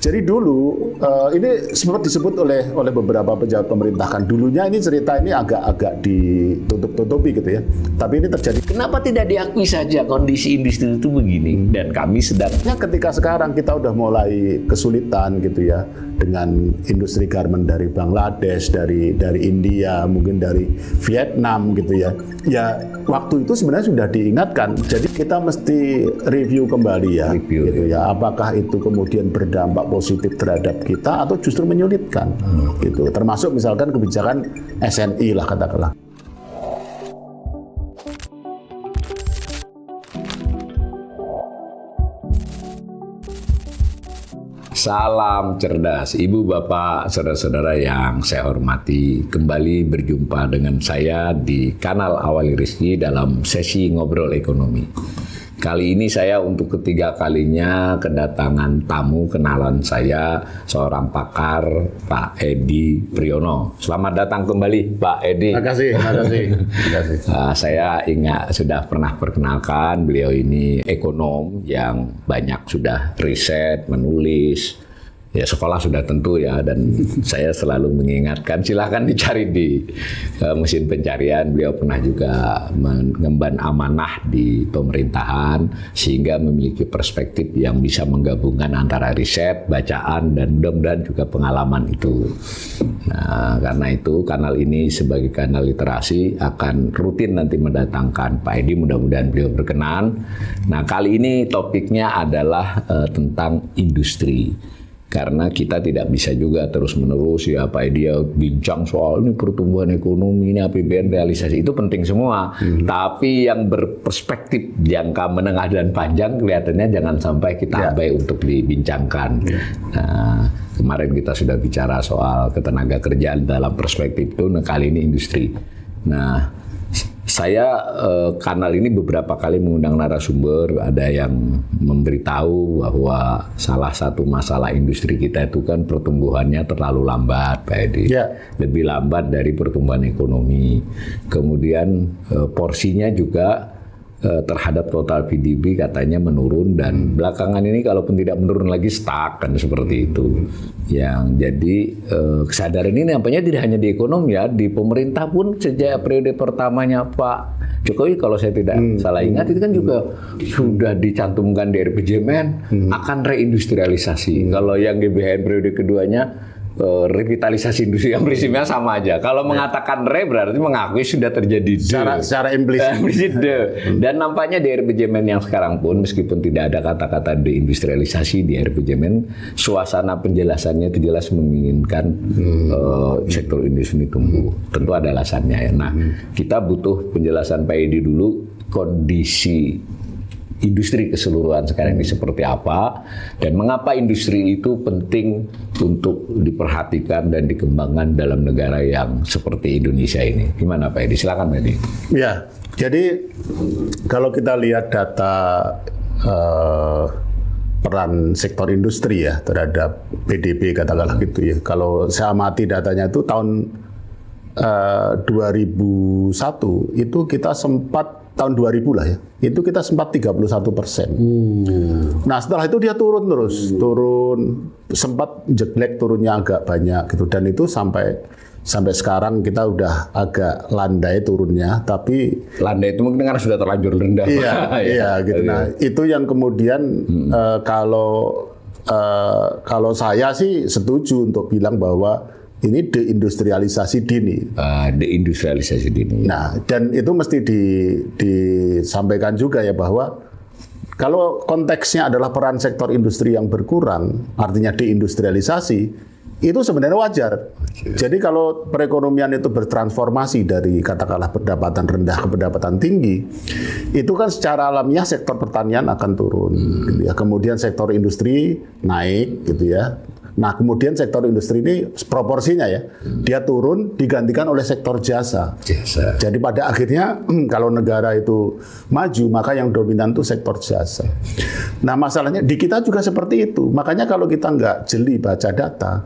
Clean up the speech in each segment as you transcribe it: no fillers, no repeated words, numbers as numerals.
Jadi dulu ini sempat disebut oleh beberapa pejabat pemerintah kan, dulunya ini cerita ini agak ditutup-tutupi gitu ya. Tapi ini terjadi. Kenapa tidak diakui saja kondisi industri itu begini? Dan kami sedang. Ketika sekarang kita udah mulai kesulitan gitu ya dengan industri garment dari Bangladesh, dari India, mungkin dari Vietnam gitu ya. Ya waktu itu sebenarnya sudah diingatkan. Jadi kita mesti review kembali ya. Gitu ya. Apakah itu kemudian berdampak positif terhadap kita atau justru menyulitkan gitu. Termasuk misalkan kebijakan SNI lah katakanlah. Salam cerdas, Ibu, Bapak, saudara-saudara yang saya hormati. Kembali berjumpa dengan saya di kanal Awali Rizky dalam sesi ngobrol ekonomi. Kali ini saya untuk ketiga kalinya kedatangan tamu kenalan saya, seorang pakar, Pak Edi Priyono. Selamat datang kembali, Pak Edi. Terima kasih. Saya ingat sudah pernah perkenalkan, beliau ini ekonom yang banyak sudah riset, menulis. Ya sekolah sudah tentu ya, dan saya selalu mengingatkan silahkan dicari di mesin pencarian. Beliau pernah juga mengemban amanah di pemerintahan sehingga memiliki perspektif yang bisa menggabungkan antara riset, bacaan, dan mudah-mudahan juga pengalaman itu. Nah, karena itu kanal ini sebagai kanal literasi akan rutin nanti mendatangkan Pak Edi, mudah-mudahan beliau berkenan. Nah, kali ini topiknya adalah tentang industri. Karena kita tidak bisa juga terus-menerus ya Pak Edi bincang soal ini pertumbuhan ekonomi, ini APBN realisasi, itu penting semua. Tapi yang berperspektif jangka menengah dan panjang kelihatannya jangan sampai kita abai untuk dibincangkan. Nah, kemarin kita sudah bicara soal ketenaga kerjaan dalam perspektif itu, nah kali ini industri. Nah, saya kanal ini beberapa kali mengundang narasumber, ada yang memberitahu bahwa salah satu masalah industri kita itu kan pertumbuhannya terlalu lambat, Pak Edi. Lebih lambat dari pertumbuhan ekonomi. Kemudian porsinya juga terhadap total PDB katanya menurun, dan belakangan ini kalaupun tidak menurun lagi stuck kan seperti itu. Yang jadi kesadaran ini nampaknya tidak hanya di ekonomi ya, di pemerintah pun sejak periode pertamanya Pak Jokowi kalau saya tidak salah ingat itu kan juga sudah dicantumkan di RPJMN akan reindustrialisasi. Kalau yang GBHN periode keduanya revitalisasi industri, yang prinsipnya sama aja. Kalau mengatakan berarti mengakui sudah terjadi secara implisit. Dan nampaknya di RPJMN yang sekarang pun meskipun tidak ada kata-kata deindustrialisasi di RPJMN, suasana penjelasannya itu jelas menginginkan sektor industri ini tumbuh. Tentu ada alasannya ya. Nah, kita butuh penjelasan Pak Edi dulu kondisi industri keseluruhan sekarang ini seperti apa, dan mengapa industri itu penting untuk diperhatikan dan dikembangkan dalam negara yang seperti Indonesia ini. Gimana Pak Edi? Silakan Pak Edi. Ya, jadi kalau kita lihat data peran sektor industri ya terhadap PDB katakanlah gitu ya. Kalau saya amati datanya itu tahun 2001 itu kita sempat, tahun 2000 lah ya, itu kita sempat 31%. Nah setelah itu dia turun terus, sempat jeglek turunnya agak banyak gitu, dan itu sampai sekarang kita udah agak landai turunnya, tapi landai itu mungkin karena sudah terlanjur rendah. Iya gitu. Nah itu yang kemudian kalau saya sih setuju untuk bilang bahwa ini deindustrialisasi dini. Deindustrialisasi dini. Nah, dan itu mesti disampaikan juga ya bahwa kalau konteksnya adalah peran sektor industri yang berkurang, artinya deindustrialisasi, itu sebenarnya wajar. Jadi kalau perekonomian itu bertransformasi dari katakanlah pendapatan rendah ke pendapatan tinggi, itu kan secara alamiah sektor pertanian akan turun. Gitu ya. Kemudian sektor industri naik, gitu ya. Nah, kemudian sektor industri ini proporsinya ya, dia turun digantikan oleh sektor jasa. Jadi pada akhirnya kalau negara itu maju, maka yang dominan itu sektor jasa. Nah, masalahnya di kita juga seperti itu. Makanya kalau kita nggak jeli baca data,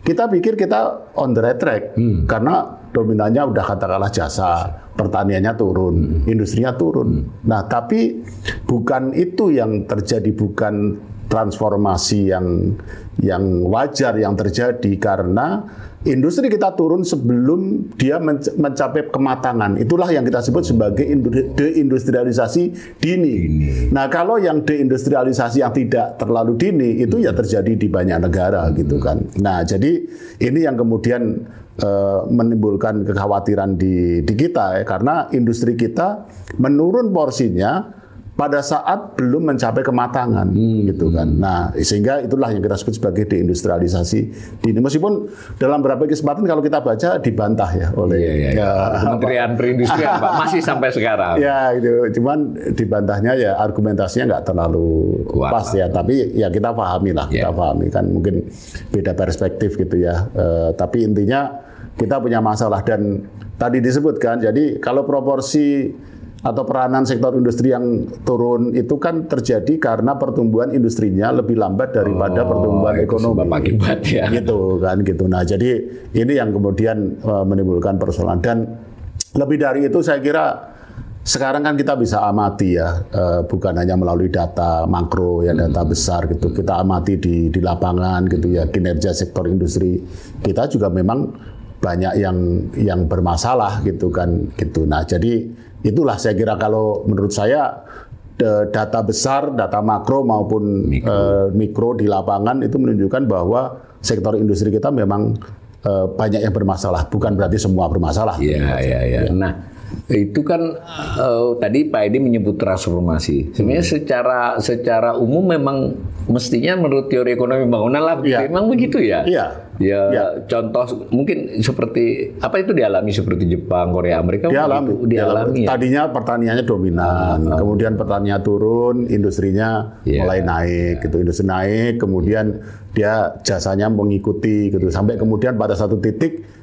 kita pikir kita on the right track. Karena dominannya udah katakanlah jasa, pertaniannya turun, industrinya turun. Nah, tapi bukan itu yang terjadi, bukan transformasi yang wajar yang terjadi karena industri kita turun sebelum dia mencapai kematangan. Itulah yang kita sebut sebagai deindustrialisasi dini. Nah, kalau yang deindustrialisasi yang tidak terlalu dini itu ya terjadi di banyak negara gitu kan. Nah, jadi ini yang kemudian menimbulkan kekhawatiran di kita ya, karena industri kita menurun porsinya pada saat belum mencapai kematangan gitu kan. Nah, sehingga itulah yang kita sebut sebagai deindustrialisasi dini. Meskipun dalam beberapa kesempatan kalau kita baca dibantah ya oleh Kementerian Perindustrian Pak, masih sampai sekarang. Ya gitu. Cuman dibantahnya ya argumentasinya nggak terlalu kuat pas ya, tapi ya kita pahami lah, kita pahami kan mungkin beda perspektif gitu ya. Tapi intinya kita punya masalah dan tadi disebutkan, jadi kalau proporsi atau peranan sektor industri yang turun itu kan terjadi karena pertumbuhan industrinya lebih lambat daripada pertumbuhan ekonomi. Akibat ya. Gitu kan gitu. Nah, jadi ini yang kemudian menimbulkan persoalan dan lebih dari itu saya kira sekarang kan kita bisa amati ya, bukan hanya melalui data makro ya, data besar gitu. Kita amati di lapangan gitu ya, kinerja sektor industri kita juga memang banyak yang bermasalah gitu kan gitu. Nah, jadi itulah saya kira kalau menurut saya data besar, data makro maupun mikro di lapangan itu menunjukkan bahwa sektor industri kita memang banyak yang bermasalah. Bukan berarti semua bermasalah. Iya. Nah, itu kan tadi Pak Edi menyebut transformasi. Sebenarnya secara umum memang mestinya menurut teori ekonomi bangunan lah, memang begitu ya. Ya, contoh mungkin seperti apa itu dialami seperti Jepang, Korea, Amerika dialami. Ya? Tadinya pertaniannya dominan, kemudian pertaniannya turun, industrinya mulai naik, gitu. Industri naik, kemudian dia jasanya mengikuti, gitu. Sampai kemudian pada satu titik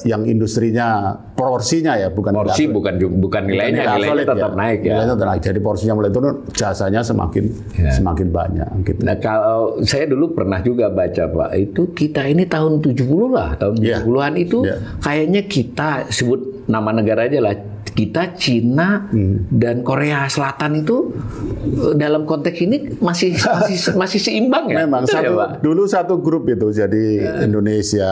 yang industrinya porsinya ya bukan nilainya tetap naik ya. Nilainya tetap naik. Jadi porsinya mulai turun, jasanya semakin banyak gitu. Nah, kalau saya dulu pernah juga baca Pak, itu kita ini tahun 70 lah, tahun 70-an itu kayaknya kita sebut nama negara aja lah. Kita, Cina dan Korea Selatan itu dalam konteks ini masih seimbang ya. Memang dulu satu grup itu, jadi Indonesia,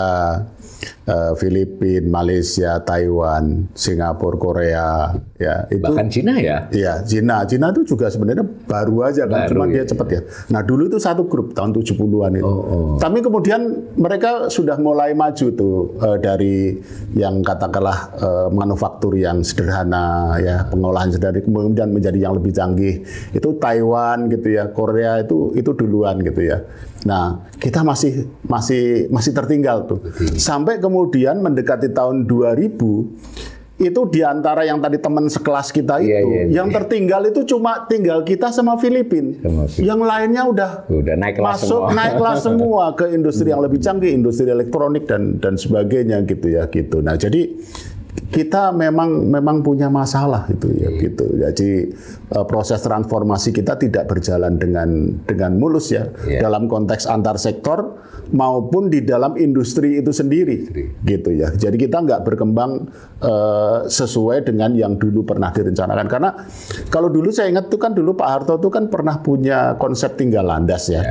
Filipina, Malaysia, Taiwan, Singapura, Korea, ya itu. Bahkan Cina ya? Iya, Cina itu juga sebenarnya baru aja kan, cuma dia cepat ya. Nah, dulu itu satu grup tahun 70-an itu. Tapi kemudian mereka sudah mulai maju tuh dari yang katakanlah manufaktur yang sederhana ya, pengolahan sederhana kemudian menjadi yang lebih canggih. Itu Taiwan gitu ya, Korea itu duluan gitu ya. Nah, kita masih tertinggal tuh. Sampai kemudian mendekati tahun 2000 itu diantara yang tadi teman sekelas kita itu yang tertinggal itu cuma tinggal kita sama Filipina. Yang lainnya udah naik kelas semua ke industri yang lebih canggih, industri elektronik dan sebagainya gitu ya gitu. Nah, jadi kita memang punya masalah itu ya gitu. Jadi proses transformasi kita tidak berjalan dengan mulus ya dalam konteks antar sektor maupun di dalam industri itu sendiri gitu ya. Jadi kita nggak berkembang sesuai dengan yang dulu pernah direncanakan. Karena kalau dulu saya ingat tuh kan dulu Pak Harto tuh kan pernah punya konsep tinggal landas ya.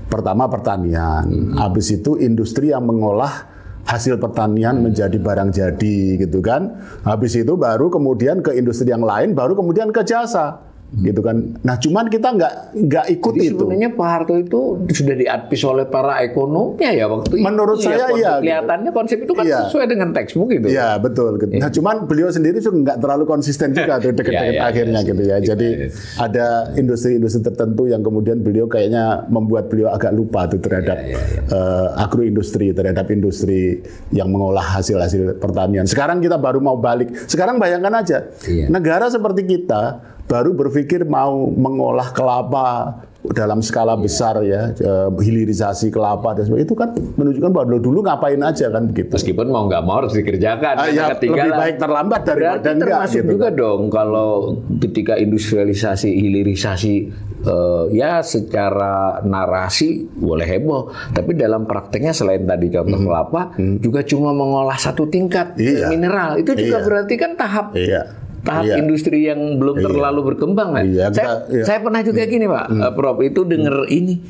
Pertama pertanian, habis itu industri yang mengolah hasil pertanian menjadi barang jadi gitu kan. Habis itu baru kemudian ke industri yang lain, baru kemudian ke jasa. Gitu kan. Nah, cuman kita nggak ikut. Jadi itu. Sebenarnya Pak Harto itu sudah diadvis oleh para ekonomnya ya waktu menurut itu. Saya ya, kelihatannya konsep itu kan sesuai dengan textbook gitu. Iya, betul. Gitu. Nah, cuman beliau sendiri juga nggak terlalu konsisten juga tuh dekat-dekat akhirnya gitu ya. Jadi ada industri-industri tertentu yang kemudian beliau kayaknya membuat beliau agak lupa tuh terhadap agroindustri, terhadap industri yang mengolah hasil-hasil pertanian. Sekarang kita baru mau balik. Sekarang bayangkan aja, negara seperti kita baru berpikir mau mengolah kelapa dalam skala besar ya, hilirisasi kelapa dan sebagainya, itu kan menunjukkan bahwa dulu ngapain aja kan begitu. Meskipun mau nggak mau harus dikerjakan. Lebih baik terlambat daripada enggak. Termasuk gitu juga kan. Dong kalau ketika industrialisasi, hilirisasi ya secara narasi boleh heboh, tapi dalam prakteknya selain tadi contoh kelapa juga cuma mengolah satu tingkat mineral, itu juga berarti kan tahap tahap industri yang belum terlalu berkembang kan. Saya pernah juga gini Pak, Prof, itu dengar ini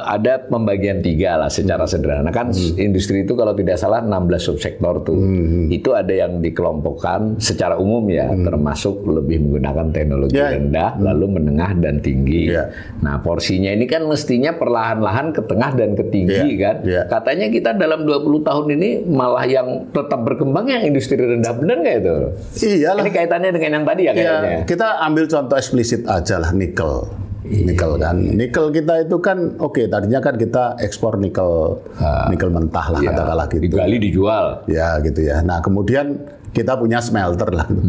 ada pembagian 3 lah secara sederhana kan. Industri itu kalau tidak salah 16 subsektor tuh. Itu ada yang dikelompokkan secara umum ya, termasuk lebih menggunakan teknologi rendah, lalu menengah dan tinggi. Nah, porsinya ini kan mestinya perlahan-lahan ke tengah dan ke tinggi kan. Katanya kita dalam 20 tahun ini malah yang tetap berkembang yang industri rendah, benar nggak itu? Iyalah. Ini kaitannya dengan yang tadi ya kayaknya. Kita ambil contoh eksplisit aja lah, nikel. Nikel kan, nikel kita itu kan tadinya kan kita ekspor nikel mentah lah katakanlah gitu. Digali dijual. Ya gitu ya. Nah kemudian kita punya smelter lah gitu.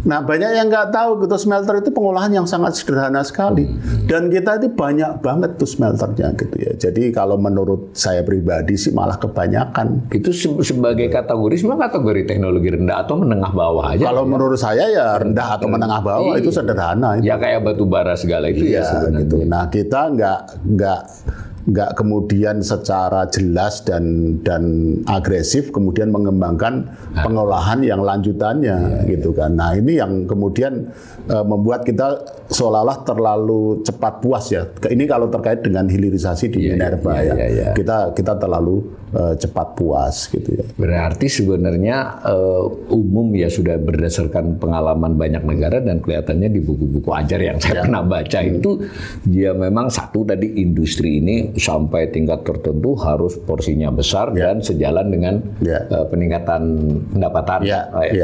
Nah banyak yang nggak tahu gitu, smelter itu pengolahan yang sangat sederhana sekali. Dan kita itu banyak banget tuh smelternya gitu ya. Jadi kalau menurut saya pribadi sih malah kebanyakan. Itu sebagai kategori semua kategori teknologi rendah atau menengah bawah aja. Kalau menurut saya ya rendah atau menengah bawah itu sederhana. Ya kayak batu bara segala itu ya sebenarnya. Gitu. Nah kita nggak kemudian secara jelas dan agresif kemudian mengembangkan pengolahan yang lanjutannya gitu kan. Nah ini yang kemudian membuat kita seolah-olah terlalu cepat puas ya. Ini kalau terkait dengan hilirisasi di Minerba kita terlalu cepat puas gitu ya. Berarti sebenarnya umum ya sudah berdasarkan pengalaman banyak negara dan kelihatannya di buku-buku ajar yang saya pernah baca itu ya memang satu tadi industri ini sampai tingkat tertentu harus porsinya besar dan sejalan dengan peningkatan pendapatan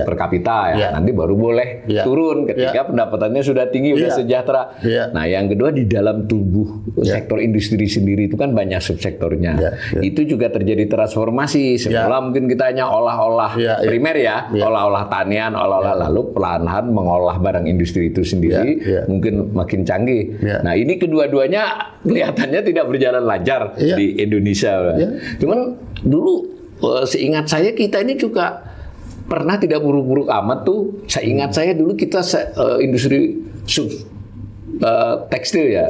per kapita ya. Nanti baru boleh turun ketika pendapatannya sudah tinggi, sudah sejahtera. Nah, yang kedua di dalam tubuh sektor industri sendiri itu kan banyak subsektornya. Itu juga terjadi transformasi. Semula mungkin kita hanya olah-olah primer olah-olah tanian, olah-olah lalu pelan-pelan mengolah barang industri itu sendiri mungkin makin canggih. Nah, ini kedua-duanya kelihatannya tidak berjalan lancar di Indonesia. Cuman dulu seingat saya kita ini juga pernah tidak buruk-buruk amat tuh. Seingat saya dulu kita industri tekstil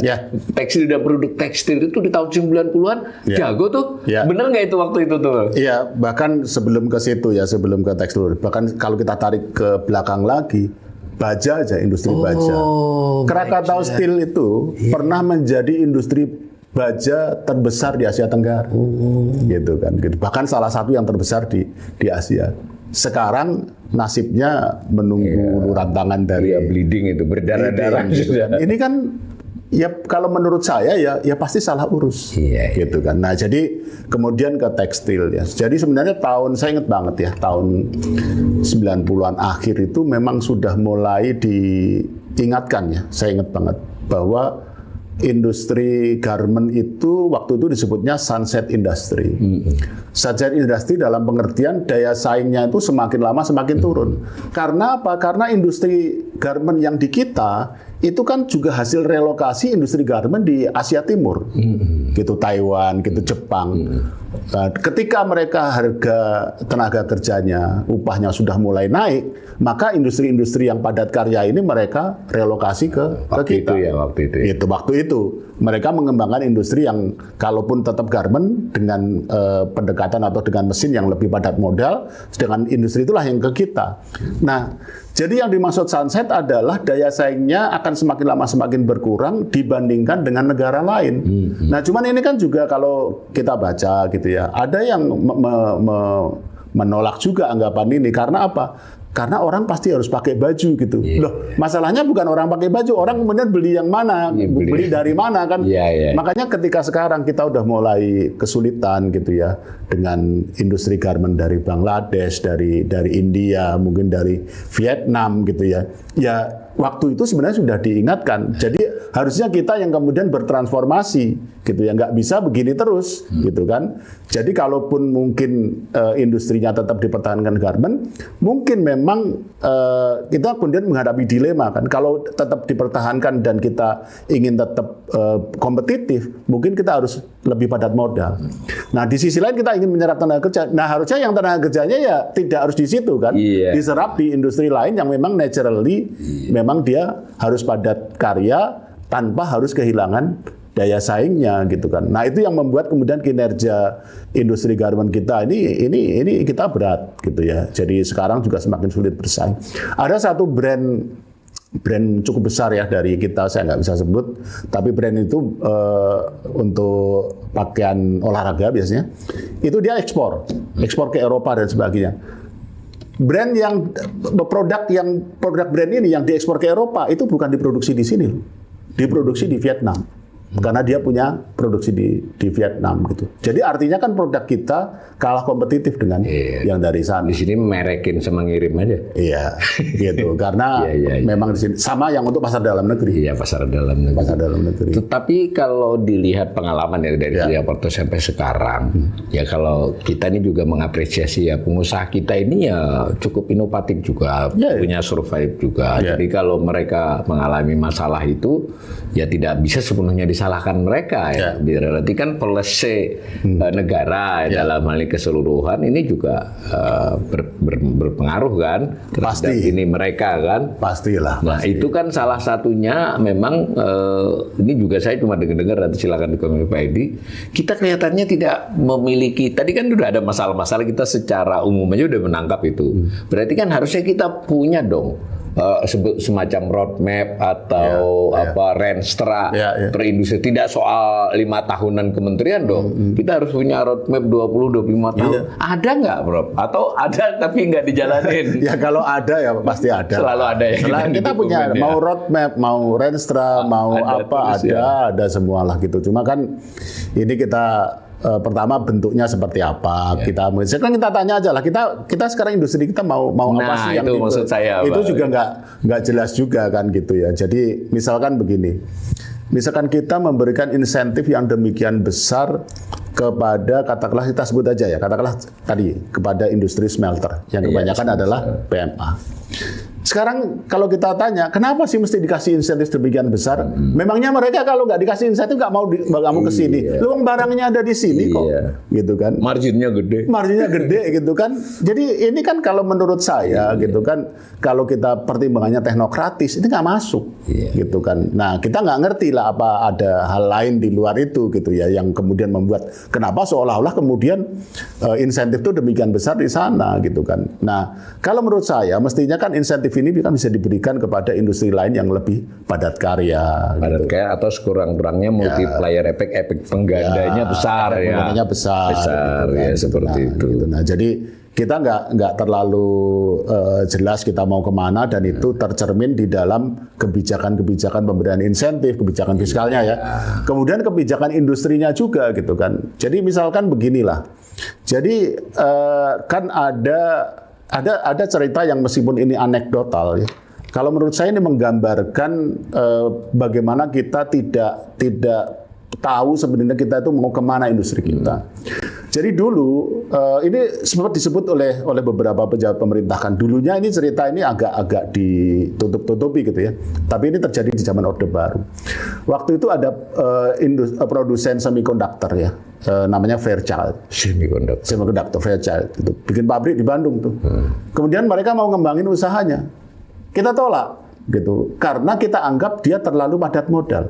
tekstil dan produk tekstil itu di tahun 90-an jago tuh. Bener nggak itu waktu itu tuh? Iya, bahkan sebelum ke situ ya, sebelum ke tekstil. Bahkan kalau kita tarik ke belakang lagi, baja aja, industri baja. Krakatau Steel itu pernah menjadi industri baja terbesar di Asia Tenggara, gitu kan. Bahkan salah satu yang terbesar di Asia. Sekarang nasibnya menunggu rantangan dari bleeding itu berdarah-darah. Ini kan ya kalau menurut saya ya pasti salah urus, gitu kan. Nah jadi kemudian ke tekstil ya. Jadi sebenarnya saya ingat banget ya tahun 90-an akhir itu memang sudah mulai diingatkan ya. Saya ingat banget bahwa industri garment itu waktu itu disebutnya sunset industry. Sunset industry dalam pengertian daya saingnya itu semakin lama semakin turun. Karena apa? Karena industri garment yang di kita itu kan juga hasil relokasi industri garment di Asia Timur, gitu Taiwan, gitu Jepang. Ketika mereka harga tenaga kerjanya, upahnya sudah mulai naik, maka industri-industri yang padat karya ini mereka relokasi ke kita. Waktu itu mereka mengembangkan industri yang kalaupun tetap garment dengan pendekatan atau dengan mesin yang lebih padat modal, sedangkan industri itulah yang ke kita. Nah, jadi yang dimaksud sunset adalah daya saingnya akan semakin lama semakin berkurang dibandingkan dengan negara lain. Nah, cuman ini kan juga kalau kita baca gitu ya, ada yang menolak juga anggapan ini karena apa? Karena orang pasti harus pakai baju gitu. Loh, masalahnya bukan orang pakai baju, orang kemudian beli yang mana, beli dari mana kan. Makanya ketika sekarang kita udah mulai kesulitan gitu ya dengan industri garment dari Bangladesh, dari India, mungkin dari Vietnam gitu ya. Ya waktu itu sebenarnya sudah diingatkan. Jadi harusnya kita yang kemudian bertransformasi gitu ya, nggak bisa begini terus gitu kan. Jadi kalaupun mungkin industrinya tetap dipertahankan garment, mungkin memang kita kemudian menghadapi dilema kan. Kalau tetap dipertahankan dan kita ingin tetap kompetitif, mungkin kita harus lebih padat modal. Nah di sisi lain kita ingin menyerap tenaga kerja. Nah harusnya yang tenaga kerjanya ya tidak harus di situ kan, diserap di industri lain yang memang naturally memang dia harus padat karya tanpa harus kehilangan daya saingnya gitu kan. Nah itu yang membuat kemudian kinerja industri garment kita ini kita berat gitu ya. Jadi sekarang juga semakin sulit bersaing. Ada satu brand cukup besar ya dari kita, saya nggak bisa sebut, tapi brand itu untuk pakaian olahraga biasanya, itu dia ekspor ke Eropa dan sebagainya. Produk brand ini yang diekspor ke Eropa itu bukan diproduksi di sini, diproduksi di Vietnam. Karena dia punya produksi di Vietnam gitu. Jadi artinya kan produk kita kalah kompetitif dengan yang dari sana. Di sini merekin sama ngirim aja. Iya, gitu. Karena memang di sini sama yang untuk pasar dalam negeri. Iya, pasar dalam negeri. Pasar dalam negeri. Tetapi kalau dilihat pengalaman ya dari Triaporto sampai sekarang, ya kalau kita ini juga mengapresiasi ya pengusaha kita ini ya cukup inovatif juga, punya survive juga. Jadi kalau mereka mengalami masalah itu ya tidak bisa sepenuhnya disalahkan mereka ya. Berarti kan policy negara dalam hal ini keseluruhan ini juga berpengaruh kan terhadap ini mereka kan. Pastilah. Nah itu kan salah satunya memang ini juga saya cuma dengar nanti silakan dikomentari Pak Edi. Kita kelihatannya tidak memiliki, tadi kan sudah ada masalah-masalah kita secara umum aja udah menangkap itu. Berarti kan harusnya kita punya dong semacam roadmap atau Renstra perindustri, tidak soal 5 tahunan kementerian dong. Kita harus punya roadmap 20-25 tahun. Ada nggak, Prof? Atau ada tapi nggak dijalanin? Ya kalau ada ya pasti ada. Selalu ada ya. Kita punya mau roadmap, mau Renstra, mau apa ada semualah gitu. Cuma kan ini kita pertama bentuknya seperti apa, sekarang kita tanya aja lah, kita sekarang industri kita mau apa sih yang itu maksud saya, itu juga nggak jelas juga kan gitu ya. Jadi misalkan begini, misalkan kita memberikan insentif yang demikian besar kepada, katakanlah kita sebut aja ya, katakanlah tadi kepada industri smelter yang kebanyakan adalah PMA. Sekarang kalau kita tanya, kenapa sih mesti dikasih insentif demikian besar? Memangnya mereka kalau nggak dikasih insentif nggak mau ke sini? Lu barangnya ada di sini kok, gitu kan? Marginnya gede gitu kan? Jadi ini kan kalau menurut saya gitu kan, kalau kita pertimbangannya teknokratis, ini nggak masuk, gitu kan? Nah kita nggak ngerti lah apa ada hal lain di luar itu gitu ya, yang kemudian membuat kenapa seolah-olah kemudian insentif itu demikian besar di sana gitu kan? Nah kalau menurut saya mestinya kan insentif ini kan bisa diberikan kepada industri lain yang lebih padat karya. Padat karya atau sekurang-kurangnya multiplier efek penggandanya besar ya. Penggandanya besar gitu ya, seperti itu. Gitu. Nah jadi kita nggak terlalu jelas kita mau kemana, dan itu tercermin di dalam kebijakan-kebijakan pemberian insentif, kebijakan fiskalnya ya. Kemudian kebijakan industrinya juga gitu kan. Jadi misalkan beginilah. Jadi kan ada cerita yang meskipun ini anekdotal ya. Kalau menurut saya ini menggambarkan bagaimana kita tidak tahu sebenarnya kita itu mau kemana industri kita. Jadi dulu ini sempat disebut oleh beberapa pejabat pemerintah kan. Dulunya ini cerita ini agak ditutup-tutupi gitu ya. Tapi ini terjadi di zaman Orde Baru. Waktu itu ada produsen semikonduktor ya. Namanya Fairchild. Semikonduktor Fairchild itu bikin pabrik di Bandung tuh. Kemudian mereka mau ngembangin usahanya. Kita tolak gitu. Karena kita anggap dia terlalu padat modal.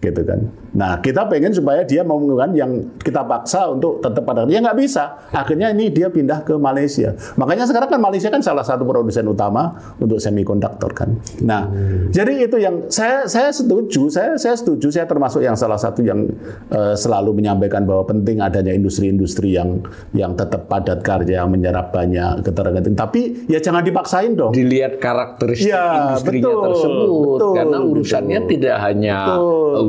Gitu kan. Nah, kita pengen supaya dia mau menggunakan yang kita paksa untuk tetap pada dia nggak bisa. Akhirnya ini dia pindah ke Malaysia. Makanya sekarang kan Malaysia kan salah satu produsen utama untuk semikonduktor kan. Nah, jadi itu yang saya setuju. Saya setuju. Saya termasuk yang salah satu yang selalu menyampaikan bahwa penting adanya industri-industri yang tetap padat karya, menyerap banyak keterangan. Tapi ya jangan dipaksain dong. Dilihat karakteristik industrinya tersebut. Karena urusannya tidak hanya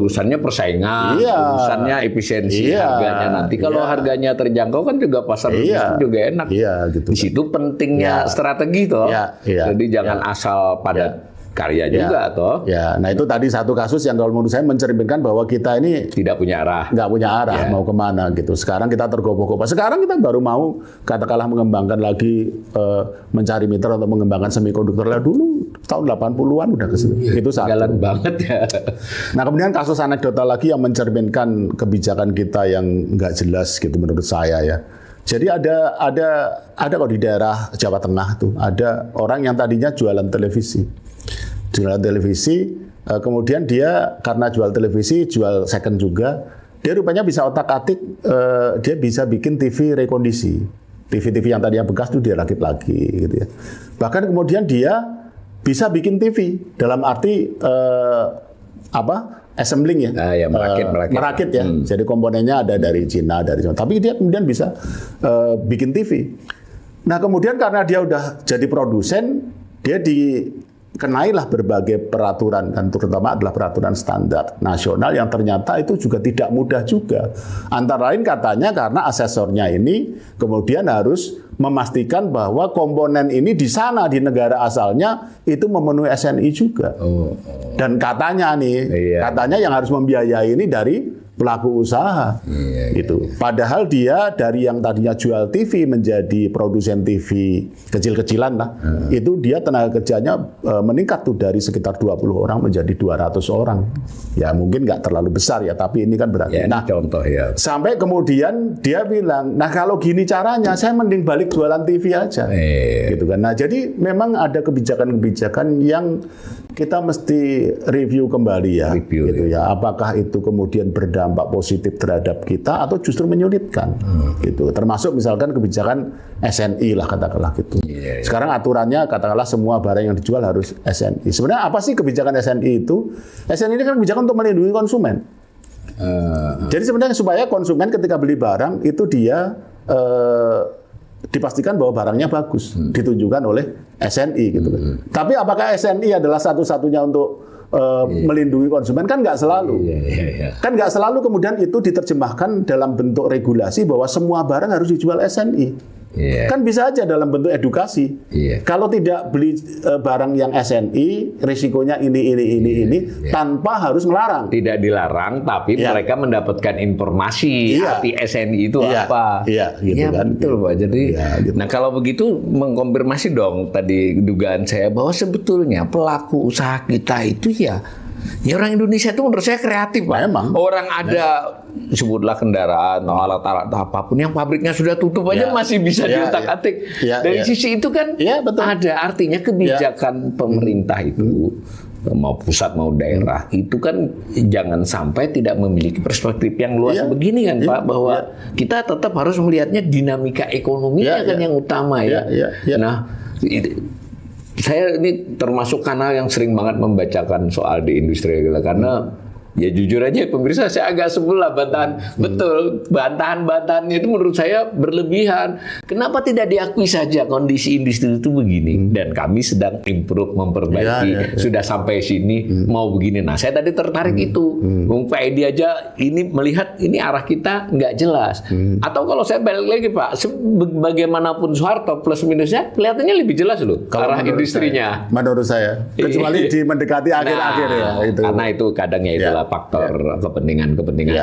urusannya persaingan, urusannya efisiensi harganya nanti. Kalau harganya terjangkau kan juga pasar industri juga enak. Gitu. Di situ pentingnya strategi toh. Jadi jangan asal padat karya juga toh. Ya, nah itu tadi satu kasus yang kalau menurut saya mencerminkan bahwa kita ini tidak punya arah. Nggak punya arah mau kemana gitu. Sekarang kita tergopoh-gopoh. Sekarang kita baru mau katakanlah mengembangkan lagi mencari mitra untuk mengembangkan semikonduktor. Lah dulu tahun 80-an udah ke situ. Itu satu. Jalan banget ya. Nah, kemudian kasus anekdotal lagi yang mencerminkan kebijakan kita yang nggak jelas gitu menurut saya ya. Jadi ada kok di daerah Jawa Tengah tuh ada orang yang tadinya jualan televisi. Kemudian dia karena jual televisi, jual second juga, dia rupanya bisa otak-atik, dia bisa bikin TV rekondisi. TV-TV yang tadinya bekas itu dia rakit lagi gitu ya. Bahkan kemudian dia bisa bikin TV dalam arti assembling ya, merakit ya. Jadi komponennya ada dari Cina, tapi dia kemudian bisa bikin TV. Nah kemudian karena dia udah jadi produsen, dia dikenailah berbagai peraturan, dan terutama adalah peraturan standar nasional yang ternyata itu juga tidak mudah juga. Antara lain katanya karena asesornya ini kemudian harus memastikan bahwa komponen ini di sana, di negara asalnya itu memenuhi SNI juga. Dan katanya katanya yang harus membiayai ini dari pelaku usaha. Gitu. Padahal dia dari yang tadinya jual TV menjadi produsen TV kecil-kecilan lah. Itu dia tenaga kerjanya meningkat tuh dari sekitar 20 orang menjadi 200 orang. Ya mungkin nggak terlalu besar ya, tapi ini kan berarti. Ya, nah, contoh ya. Sampai kemudian dia bilang, nah kalau gini caranya saya mending balik jualan TV aja. Gitu kan. Nah, jadi memang ada kebijakan-kebijakan yang kita mesti review kembali ya. Gitu ya. Apakah itu kemudian berdampak positif terhadap kita atau justru menyulitkan gitu. Termasuk misalkan kebijakan SNI lah katakanlah gitu. Sekarang aturannya katakanlah semua barang yang dijual harus SNI. Sebenarnya apa sih kebijakan SNI itu? SNI ini kan kebijakan untuk melindungi konsumen. Jadi sebenarnya supaya konsumen ketika beli barang itu dia dipastikan bahwa barangnya bagus, ditunjukkan oleh SNI gitu. Tapi apakah SNI adalah satu-satunya untuk melindungi konsumen? Kan nggak selalu. Kan nggak selalu kemudian itu diterjemahkan dalam bentuk regulasi bahwa semua barang harus dijual SNI. Kan bisa aja dalam bentuk edukasi. Kalau tidak beli barang yang SNI, risikonya ini tanpa harus melarang. Tidak dilarang, tapi mereka mendapatkan informasi arti SNI itu apa. Gitu kan. Betul Pak. Jadi, gitu. Nah kalau begitu mengkonfirmasi dong tadi dugaan saya bahwa sebetulnya pelaku usaha kita itu ya orang Indonesia itu menurut saya kreatif Pak. Memang. Orang ada sebutlah kendaraan atau alat-alat apapun yang pabriknya sudah tutup aja masih bisa diutak-atik. Dari sisi itu kan ada artinya kebijakan pemerintah itu mau pusat mau daerah itu kan jangan sampai tidak memiliki perspektif yang luas begini kan Pak, bahwa kita tetap harus melihatnya dinamika ekonominya kan yang utama ya. Nah saya ini termasuk kanal yang sering banget membacakan soal di industri karena ya jujur aja pemirsa saya agak sebel lah bantahan-bantahannya itu menurut saya berlebihan. Kenapa tidak diakui saja kondisi industri itu begini dan kami sedang improve memperbaiki sudah sampai sini mau begini. Nah saya tadi tertarik itu Pak Edi aja ini melihat ini arah kita nggak jelas. Atau kalau saya balik lagi Pak, bagaimanapun Soeharto plus minusnya kelihatannya lebih jelas loh arah industrinya. Menurut saya kecuali di mendekati akhir-akhir ya itu. Karena itu kadang ya itulah faktor kepentingan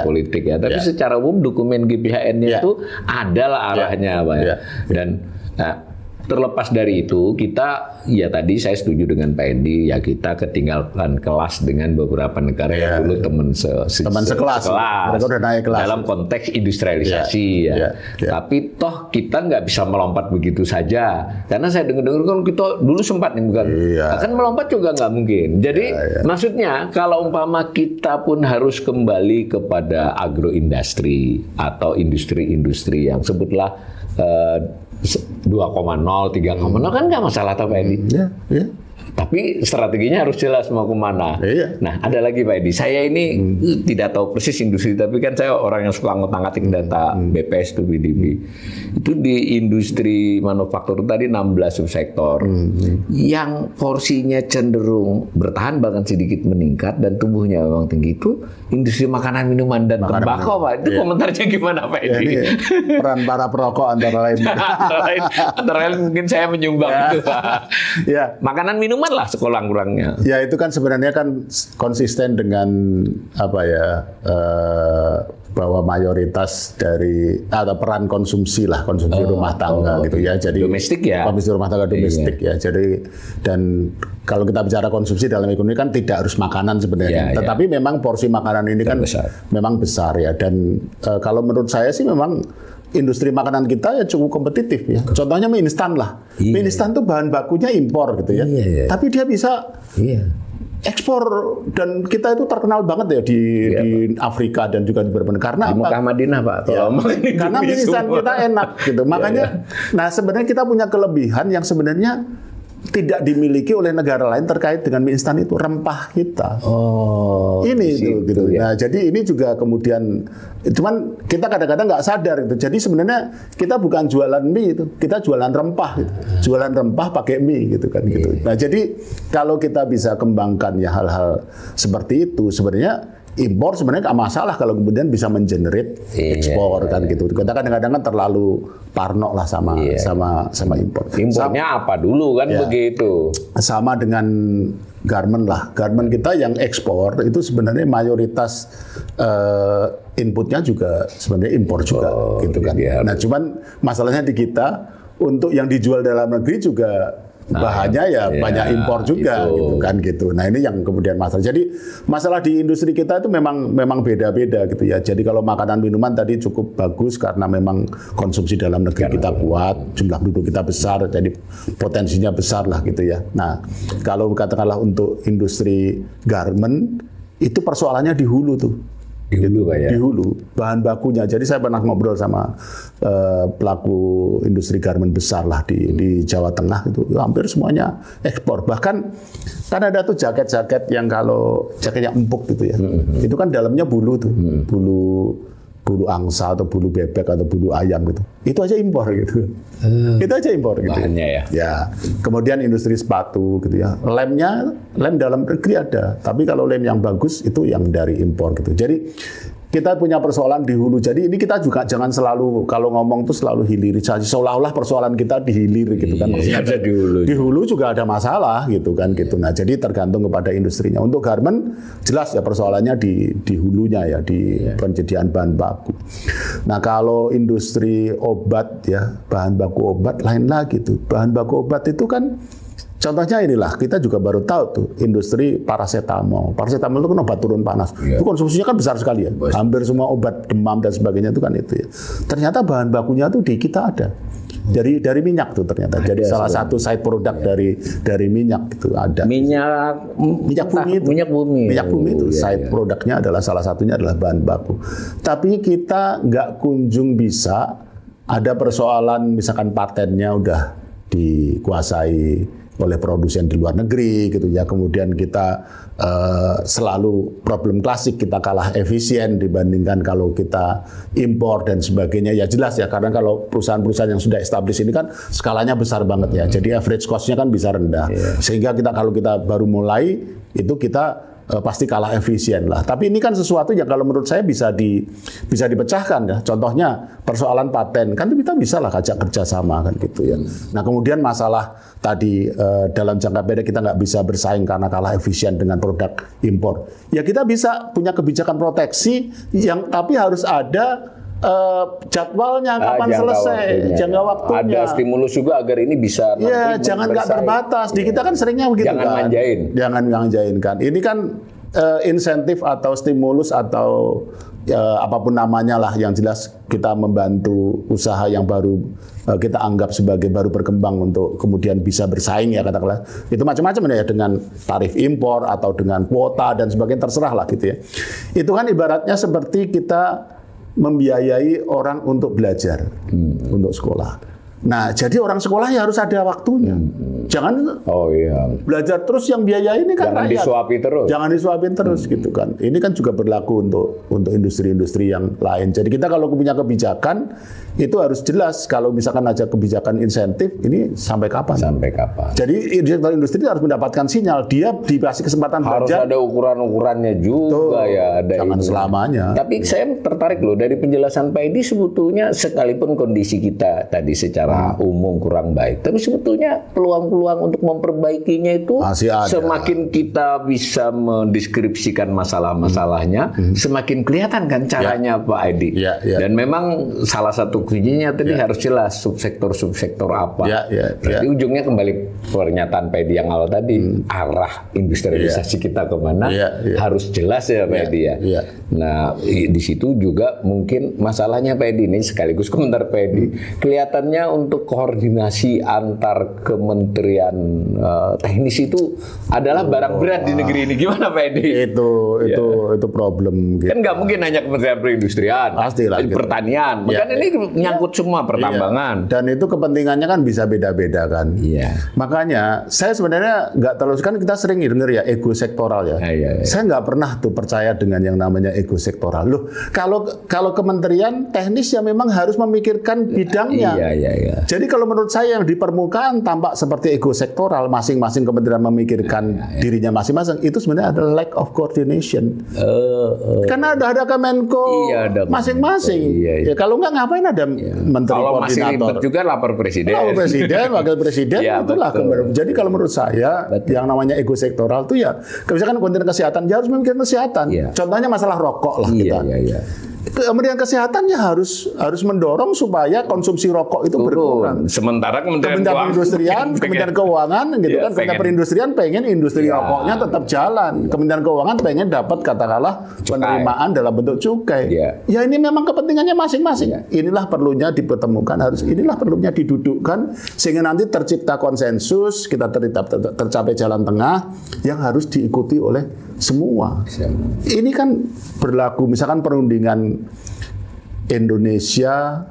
politik ya. Tapi secara umum dokumen GPHN-nya itu adalah arahnya Pak ya. Dan terlepas dari itu kita ya tadi saya setuju dengan Pak Edi ya kita ketinggalan kelas dengan beberapa negara yang dulu teman sekelas. Mereka udah naik kelas dalam konteks industrialisasi Tapi toh kita nggak bisa melompat begitu saja karena saya dengar kan kita dulu sempat nih bukan akan melompat juga nggak mungkin. Jadi maksudnya kalau umpama kita pun harus kembali kepada agroindustri atau industri-industri yang sebutlah 2,0, 3,0 kan nggak masalah Pak Edi. Tapi strateginya harus jelas mau kemana. Nah, ada lagi Pak Edi. Saya ini tidak tahu persis industri, tapi kan saya orang yang suka ngotak-ngatik data BPS itu BDB. Itu di industri manufaktur tadi 16 subsektor. Yang porsinya cenderung bertahan bahkan sedikit meningkat dan tumbuhnya memang tinggi itu industri makanan, minuman dan tembakau Pak. Itu komentarnya gimana Pak Edi? Peran para perokok antara lain. antara lain mungkin saya menyumbang itu Pak. Makanan minuman lah sekurang-kurangnya. Ya itu kan sebenarnya kan konsisten dengan bahwa mayoritas dari atau peran konsumsi rumah tangga gitu ya. Jadi domestik ya. Konsumsi rumah tangga domestik ya. Jadi dan kalau kita bicara konsumsi dalam ekonomi kan tidak harus makanan sebenarnya. Tetapi memang porsi makanan ini kan memang besar ya. Dan kalau menurut saya sih memang industri makanan kita ya cukup kompetitif ya. Contohnya mie instan lah. Mie instan tuh bahan bakunya impor gitu ya. Tapi dia bisa ekspor, dan kita itu terkenal banget ya di Afrika dan juga di beberapa negara. Karena di Mekah Madinah Pak, karena mie instan kita enak gitu. Makanya, nah sebenarnya kita punya kelebihan yang sebenarnya tidak dimiliki oleh negara lain terkait dengan mie instan itu, rempah kita. Ini itu gitu. Nah, jadi ini juga kemudian, cuman kita kadang-kadang nggak sadar gitu. Jadi sebenarnya kita bukan jualan mie itu, kita jualan rempah gitu. Jualan rempah pakai mie gitu kan gitu. Nah, jadi kalau kita bisa kembangkan ya hal-hal seperti itu, sebenarnya impor sebenarnya nggak masalah kalau kemudian bisa mengenerate ekspor kan gitu. Kita kadang-kadang kan terlalu parno lah sama impor. Impornya apa dulu kan begitu. Sama dengan garment lah. Garment kita yang ekspor itu sebenarnya mayoritas inputnya juga sebenarnya impor juga gitu kan. Nah, cuman masalahnya di kita untuk yang dijual dalam negeri juga bahannya banyak impor juga gitu kan gitu. Nah, ini yang kemudian masalah. Jadi masalah di industri kita itu memang beda-beda gitu ya. Jadi kalau makanan minuman tadi cukup bagus karena memang konsumsi dalam negeri kita kuat, jumlah penduduk kita besar, jadi potensinya besar lah gitu ya. Nah, kalau katakanlah untuk industri garment itu persoalannya di hulu tuh. Di hulu, bahan bakunya. Jadi saya pernah ngobrol sama pelaku industri garment besar lah di Jawa Tengah itu, hampir semuanya ekspor. Bahkan kan ada tuh jaket-jaket yang kalau jaketnya empuk gitu ya, itu kan dalamnya bulu tuh, bulu angsa atau bulu bebek atau bulu ayam gitu. Itu aja impor gitu. Itu aja impor gitu. Bahannya ya. Kemudian industri sepatu gitu ya. Lem dalam negeri ada, tapi kalau lem yang bagus itu yang dari impor gitu. Jadi kita punya persoalan di hulu. Jadi ini kita juga jangan selalu kalau ngomong tuh selalu hilirisasi, seolah-olah persoalan kita di hilir gitu kan. Maksudnya di hulu juga ada masalah gitu kan gitu. Nah, jadi tergantung kepada industrinya. Untuk garment jelas ya persoalannya di hulunya ya, di penyediaan bahan baku. Nah, kalau industri obat ya, bahan baku obat lain lagi tuh. Bahan baku obat itu kan contohnya inilah, kita juga baru tahu tuh industri paracetamol. Paracetamol itu kan obat turun panas. Itu konsumsinya kan besar sekali ya. Hampir semua obat demam dan sebagainya itu kan itu ya. Ternyata bahan bakunya tuh di kita ada. Dari minyak tuh ternyata. Jadi salah satu side product dari minyak itu ada. Minyak bumi itu. Minyak bumi itu side produknya adalah salah satunya adalah bahan baku. Tapi kita nggak kunjung bisa, ada persoalan misalkan patennya udah dikuasai oleh produsen di luar negeri gitu ya. Kemudian kita selalu problem klasik, kita kalah efisien dibandingkan kalau kita impor dan sebagainya. Ya jelas ya, karena kalau perusahaan-perusahaan yang sudah established ini kan skalanya besar banget ya. Jadi average cost-nya kan bisa rendah. Sehingga kalau kita baru mulai itu kita pasti kalah efisien lah. Tapi ini kan sesuatu yang kalau menurut saya bisa dipecahkan ya. Contohnya persoalan paten kan kita bisa lah ajak kerjasama kan gitu ya. Nah, kemudian masalah tadi dalam jangka pendek kita nggak bisa bersaing karena kalah efisien dengan produk impor. Ya kita bisa punya kebijakan proteksi yang tapi harus ada jadwalnya kapan selesai, jangka waktunya. Ada stimulus juga agar ini bisa. Ya, jangan nggak terbatas. Di kita kan seringnya begitu kan. Jangan manjain kan. Ini kan insentif atau stimulus atau apapun namanya lah, yang jelas kita membantu usaha yang baru kita anggap sebagai baru berkembang untuk kemudian bisa bersaing ya katakanlah. Itu macam-macam ya, dengan tarif impor atau dengan kuota dan sebagainya, terserah lah gitu ya. Itu kan ibaratnya seperti kita membiayai orang untuk belajar, untuk sekolah. Nah, jadi orang sekolah ya harus ada waktunya. Jangan belajar terus yang biaya ini kan jangan rakyat. Jangan disuapin terus gitu kan. Ini kan juga berlaku untuk industri-industri yang lain. Jadi kita kalau punya kebijakan itu harus jelas. Kalau misalkan ada kebijakan insentif, ini sampai kapan? Jadi industri harus mendapatkan sinyal. Dia dikasih kesempatan belajar. Harus ada ukuran-ukurannya juga ya. Ada jangan selamanya. Tapi saya tertarik loh dari penjelasan Pak Edi, sebetulnya sekalipun kondisi kita tadi secara umum kurang baik, tapi sebetulnya peluang-peluang untuk memperbaikinya itu semakin kita bisa mendeskripsikan masalah-masalahnya, semakin kelihatan kan caranya Pak Edi. Dan memang salah satu kuncinya tadi harus jelas subsektor apa. Berarti ujungnya kembali pernyataan Pak Edi yang awal tadi, arah industrialisasi kita kemana harus jelas ya Pak Edi ya. Nah di situ juga mungkin masalahnya Pak Edi, ini sekaligus komentar Pak Edi, kelihatannya untuk koordinasi antar kementerian teknis itu adalah barang berat di negeri ini. Gimana Pak Edi? Itu problem. Kan nggak mungkin hanya Kementerian Perindustrian, pastilah, pertanian, kan ini nyangkut semua pertambangan. Dan itu kepentingannya kan bisa beda-beda kan. Makanya saya sebenarnya nggak terlalu, kan kita sering dengar ya ego sektoral ya. Saya nggak pernah tuh percaya dengan yang namanya ego sektoral. Loh, kalau kementerian teknis ya memang harus memikirkan bidangnya. Jadi kalau menurut saya yang di permukaan tampak seperti ego sektoral, masing-masing kementerian memikirkan dirinya masing-masing, itu sebenarnya adalah lack of coordination. Karena ada Kemenko masing-masing. Ya kalau nggak ngapain ada menteri kalau koordinator. Masih ribet juga lapor presiden. Lapor presiden, wakil presiden, itulah. Jadi kalau menurut saya yang namanya ego sektoral itu ya, misalkan kementerian kesehatan ya harus memikirkan kesehatan. Contohnya masalah rokok lah kita. Kementerian Kesehatan ya harus mendorong supaya konsumsi rokok itu berkurang. Sementara Kementerian Perindustrian, Kementerian Keuangan gitu kan, Kementerian Perindustrian pengen industri rokoknya tetap jalan. Kementerian Keuangan pengen dapat katakanlah penerimaan dalam bentuk cukai. Ya ini memang kepentingannya masing-masing. Inilah perlunya dipertemukan, inilah perlunya didudukkan sehingga nanti tercipta konsensus, kita tercapai jalan tengah yang harus diikuti oleh semua. Ini kan berlaku misalkan perundingan Indonesia,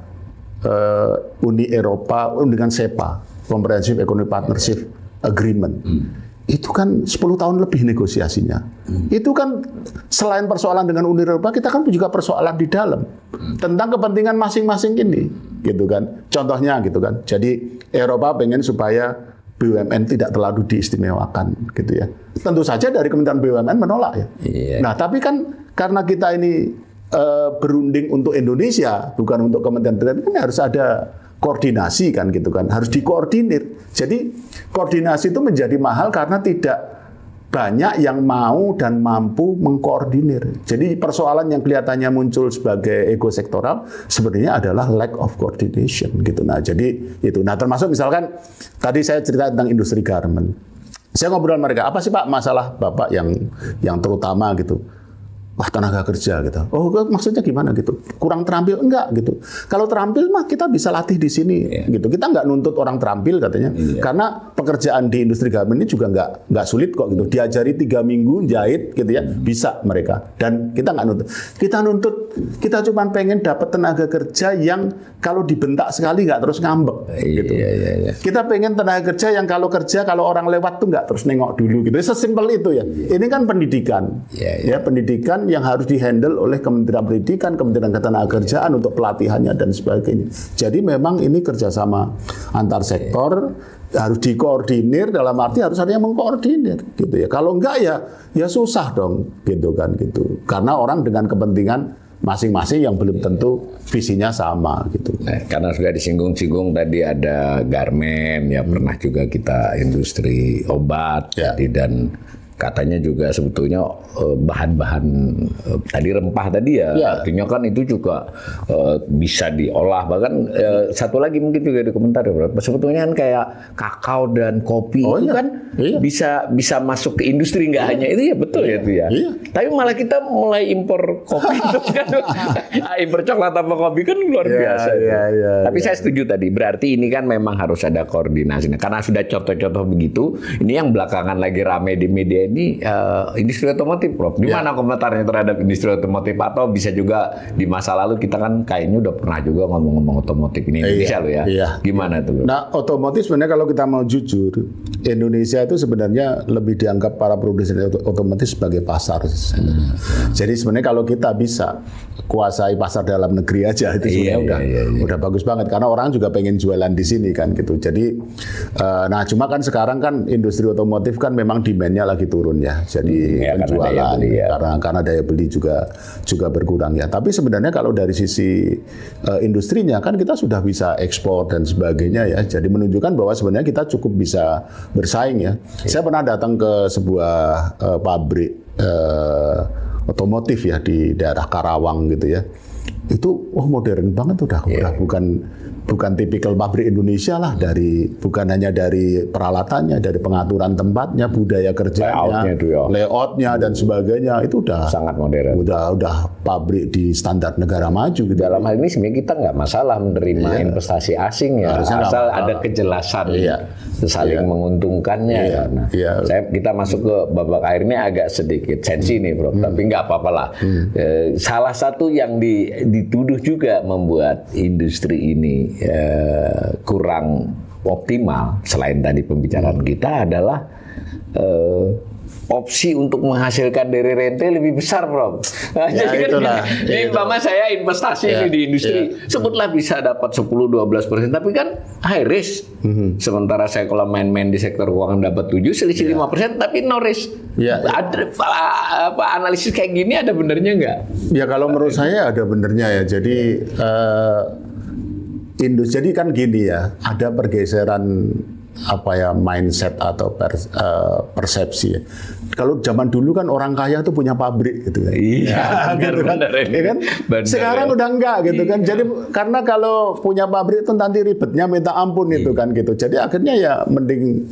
Uni Eropa dengan SEPA, Comprehensive Economic Partnership Agreement. Itu kan 10 tahun lebih negosiasinya. Itu kan selain persoalan dengan Uni Eropa, kita kan juga persoalan di dalam tentang kepentingan masing-masing ini, gitu kan. Contohnya gitu kan. Jadi Eropa pengen supaya BUMN tidak terlalu diistimewakan, gitu ya. Tentu saja dari Kementerian BUMN menolak ya. Nah, tapi kan karena kita ini berunding untuk Indonesia, bukan untuk Kementerian, kan harus ada koordinasi kan, gitu kan. Harus dikoordinir. Jadi koordinasi itu menjadi mahal karena tidak banyak yang mau dan mampu mengkoordinir. Jadi persoalan yang kelihatannya muncul sebagai ego sektoral sebenarnya adalah lack of coordination gitu. Nah, jadi itu. Nah, termasuk misalkan tadi saya cerita tentang industri garment. Saya ngobrol sama mereka, apa sih Pak masalah Bapak yang terutama gitu? Wah, tenaga kerja gitu. Oh, maksudnya gimana gitu? Kurang terampil? Enggak gitu. Kalau terampil mah kita bisa latih di sini gitu. Kita nggak nuntut orang terampil katanya. Karena pekerjaan di industri garment ini juga nggak sulit kok gitu. Diajari 3 minggu jahit gitu ya, bisa mereka. Dan kita nggak nuntut. Kita cuma pengen dapat tenaga kerja yang kalau dibentak sekali nggak terus ngambek gitu. Kita pengen tenaga kerja yang kalau orang lewat tuh nggak terus nengok dulu gitu. Sesimpel itu ya. Ini kan pendidikan. Ya, pendidikan yang harus dihandle oleh Kementerian Pendidikan, Kementerian Ketenagakerjaan untuk pelatihannya dan sebagainya. Jadi memang ini kerjasama antar sektor harus dikoordinir, dalam arti harus ada yang mengkoordinir gitu ya. Kalau enggak ya susah dong gitu kan gitu. Karena orang dengan kepentingan masing-masing yang belum tentu visinya sama gitu. Nah, karena sudah disinggung-singgung tadi ada garmen ya, pernah juga kita industri obat dan katanya juga sebetulnya bahan-bahan tadi rempah tadi artinya kan itu juga bisa diolah, bahkan satu lagi mungkin juga di komentar sebetulnya kan kayak kakao dan kopi kan bisa masuk ke industri, nggak hanya itu ya, betul ya itu ya. Tapi malah kita mulai impor kopi itu kan impor coklat apa kopi kan luar biasa. Tapi saya setuju tadi, berarti ini kan memang harus ada koordinasinya karena sudah contoh-contoh begitu. Ini yang belakangan lagi rame di media ini industri otomotif, Prof. Di mana komentarnya terhadap industri otomotif, atau bisa juga di masa lalu kita kan kayaknya udah pernah juga ngomong-ngomong otomotif ini Indonesia loh ya. Gimana tuh? Nah, otomotif sebenarnya kalau kita mau jujur, Indonesia itu sebenarnya lebih dianggap para produsen otomotif sebagai pasar. Jadi sebenarnya kalau kita bisa kuasai pasar dalam negeri aja itu sebenarnya udah bagus banget, karena orang juga pengen jualan di sini kan gitu. Jadi nah cuma kan sekarang kan industri otomotif kan memang demand-nya lagi turun ya. Jadi penjualan karena daya beli juga berkurang ya. Tapi sebenarnya kalau dari sisi industrinya kan kita sudah bisa ekspor dan sebagainya ya. Jadi menunjukkan bahwa sebenarnya kita cukup bisa bersaing ya. Saya pernah datang ke sebuah pabrik otomotif ya di daerah Karawang gitu ya. itu modern banget udah bukan tipikal pabrik Indonesia lah, bukan hanya dari peralatannya, dari pengaturan tempatnya, budaya kerjanya, layoutnya dan sebagainya itu udah sangat modern. Udah pabrik di standar negara maju gitu. Dalam hal ini sebenarnya kita nggak masalah menerima investasi asing ya, asal ada kejelasan saling menguntungkannya. Nah, kita masuk ke babak akhir ini agak sedikit sensi nih, Bro, tapi nggak apa-apa lah. Salah satu yang dituduh juga membuat industri ini kurang optimal selain tadi pembicaraan kita adalah opsi untuk menghasilkan dari rente lebih besar, Bro. Jadi umpama saya investasi di industri, sebutlah bisa dapat 10-12%, tapi kan high risk. Sementara saya kalau main-main di sektor keuangan dapat 7, selisih 5%, tapi no risk. Ada analisis kayak gini ada benernya nggak? Ya kalau menurut saya ada benernya ya. Jadi jadi kan gini ya, ada pergeseran mindset atau persepsi ya. Kalau zaman dulu kan orang kaya tuh punya pabrik gitu kan. Iya, gitu kan. Ya kan? Sekarang udah enggak gitu kan. Jadi karena kalau punya pabrik itu nanti ribetnya minta ampun itu kan gitu. Jadi akhirnya ya mending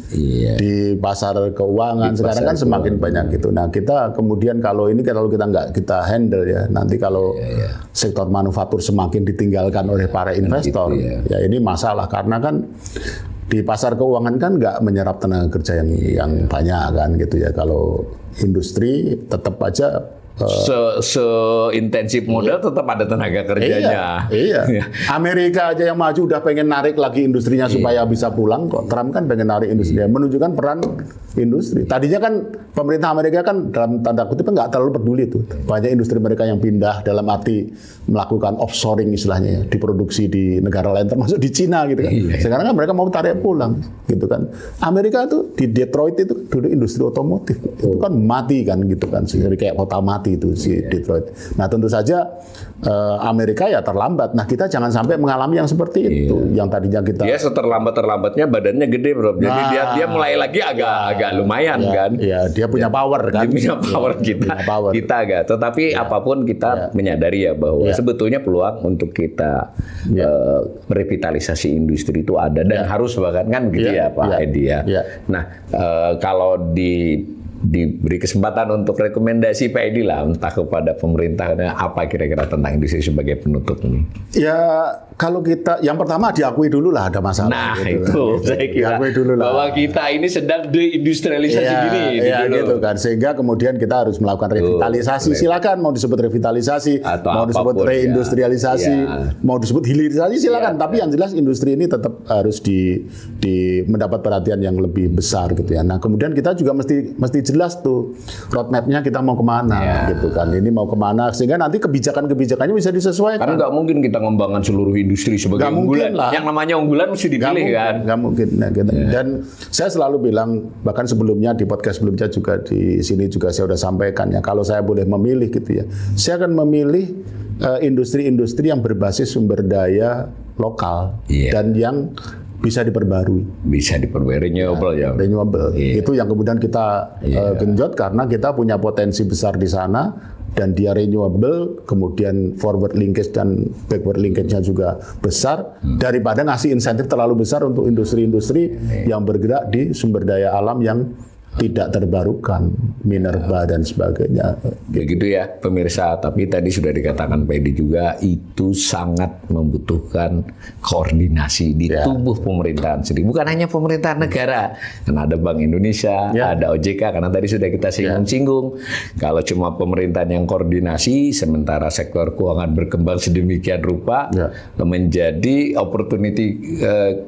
di pasar keuangan sekarang kan semakin banyak gitu. Nah, kita kemudian kalau kita nggak kita handle ya, nanti kalau sektor manufaktur semakin ditinggalkan oleh para investor, ya ini masalah karena kan di pasar keuangan kan nggak menyerap tenaga kerja yang banyak kan gitu ya. Kalau industri tetap aja seintensif modal tetap ada tenaga kerjanya. Iya. Amerika aja yang maju udah pengen narik lagi industrinya supaya bisa pulang kok. Trump kan pengen narik industri, menunjukkan peran industri. Tadinya kan pemerintah Amerika kan dalam tanda kutip nggak terlalu peduli tuh. Banyak industri mereka yang pindah dalam arti melakukan offshoring istilahnya ya, diproduksi di negara lain termasuk di Cina gitu kan. Sekarang kan mereka mau tarik pulang gitu kan. Amerika tuh di Detroit itu dulu industri otomotif. Itu kan mati kan gitu kan. Jadi kayak kota mati itu si Detroit. Nah tentu saja Amerika ya terlambat. Nah kita jangan sampai mengalami yang seperti itu. Yang tadinya kita dia seterlambat-terlambatnya badannya gede, Bro. Jadi dia mulai lagi agak lumayan kan. Iya, dia punya power kan. Dia punya power kita agak. Tetapi apapun kita menyadari ya bahwa sebetulnya peluang untuk kita revitalisasi industri itu ada dan harus bahkan kan gitu ya Pak Edi ya. Nah kalau diberi kesempatan untuk rekomendasi Pak Edi lah entah kepada pemerintah apa kira-kira tentang industri sebagai penutup ini. Ya kalau kita yang pertama diakui dulu lah ada masalah. Nah gitu. Saya kira dulu lah. Bahwa kita ini sedang deindustrialisasi gini. Gitu kan. Sehingga kemudian kita harus melakukan revitalisasi. Silakan mau disebut revitalisasi, atau mau disebut reindustrialisasi, mau disebut hilirisasi silakan. Tapi yang jelas industri ini tetap harus mendapat perhatian yang lebih besar gitu ya. Nah kemudian kita juga mesti jelas tuh roadmap-nya kita mau kemana gitu kan. Ini mau kemana sehingga nanti kebijakan-kebijakannya bisa disesuaikan. Karena nggak mungkin kita ngembangkan seluruh industri sebagai unggulan. Yang namanya unggulan mesti dipilih kan. Nggak mungkin. Nah, gitu. Dan saya selalu bilang bahkan sebelumnya di podcast sebelumnya juga di sini juga saya sudah sampaikan ya kalau saya boleh memilih gitu ya. Saya akan memilih industri-industri yang berbasis sumber daya lokal dan yang bisa diperbarui. Bisa diperbarui, renewable ya. Renewable. Itu yang kemudian kita genjot karena kita punya potensi besar di sana dan dia renewable, kemudian forward linkage dan backward linkage-nya juga besar daripada ngasih insentif terlalu besar untuk industri-industri yang bergerak di sumber daya alam yang tidak terbarukan, minerba dan sebagainya. Begitu ya pemirsa, tapi tadi sudah dikatakan Pak Edi juga itu sangat membutuhkan koordinasi di tubuh pemerintahan sendiri. Bukan hanya pemerintahan negara, karena ada Bank Indonesia, ada OJK, karena tadi sudah kita singgung-singgung. Kalau cuma pemerintahan yang koordinasi, sementara sektor keuangan berkembang sedemikian rupa, menjadi opportunity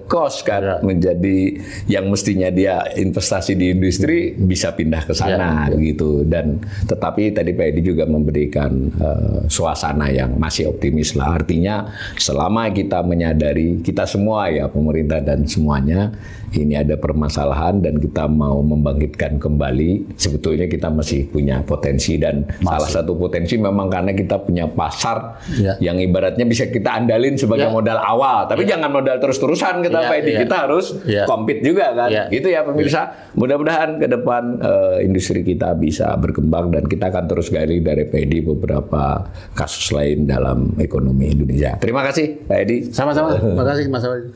cost kan, menjadi yang mestinya dia investasi di industri, bisa pindah ke sana gitu. Dan tetapi tadi Pak Edi juga memberikan suasana yang masih optimis lah. Artinya selama kita menyadari, kita semua ya pemerintah dan semuanya ini ada permasalahan dan kita mau membangkitkan kembali, sebetulnya kita masih punya potensi dan salah satu potensi memang karena kita punya pasar yang ibaratnya bisa kita andalin sebagai modal awal. Tapi jangan modal terus-terusan kita Pak Edi, kita harus compete juga kan. Gitu ya pemirsa. Mudah-mudahan ke depan industri kita bisa berkembang dan kita akan terus gali dari Pak Edi beberapa kasus lain dalam ekonomi Indonesia. Terima kasih Pak Edi. Sama-sama. Terima kasih Mas Awadi.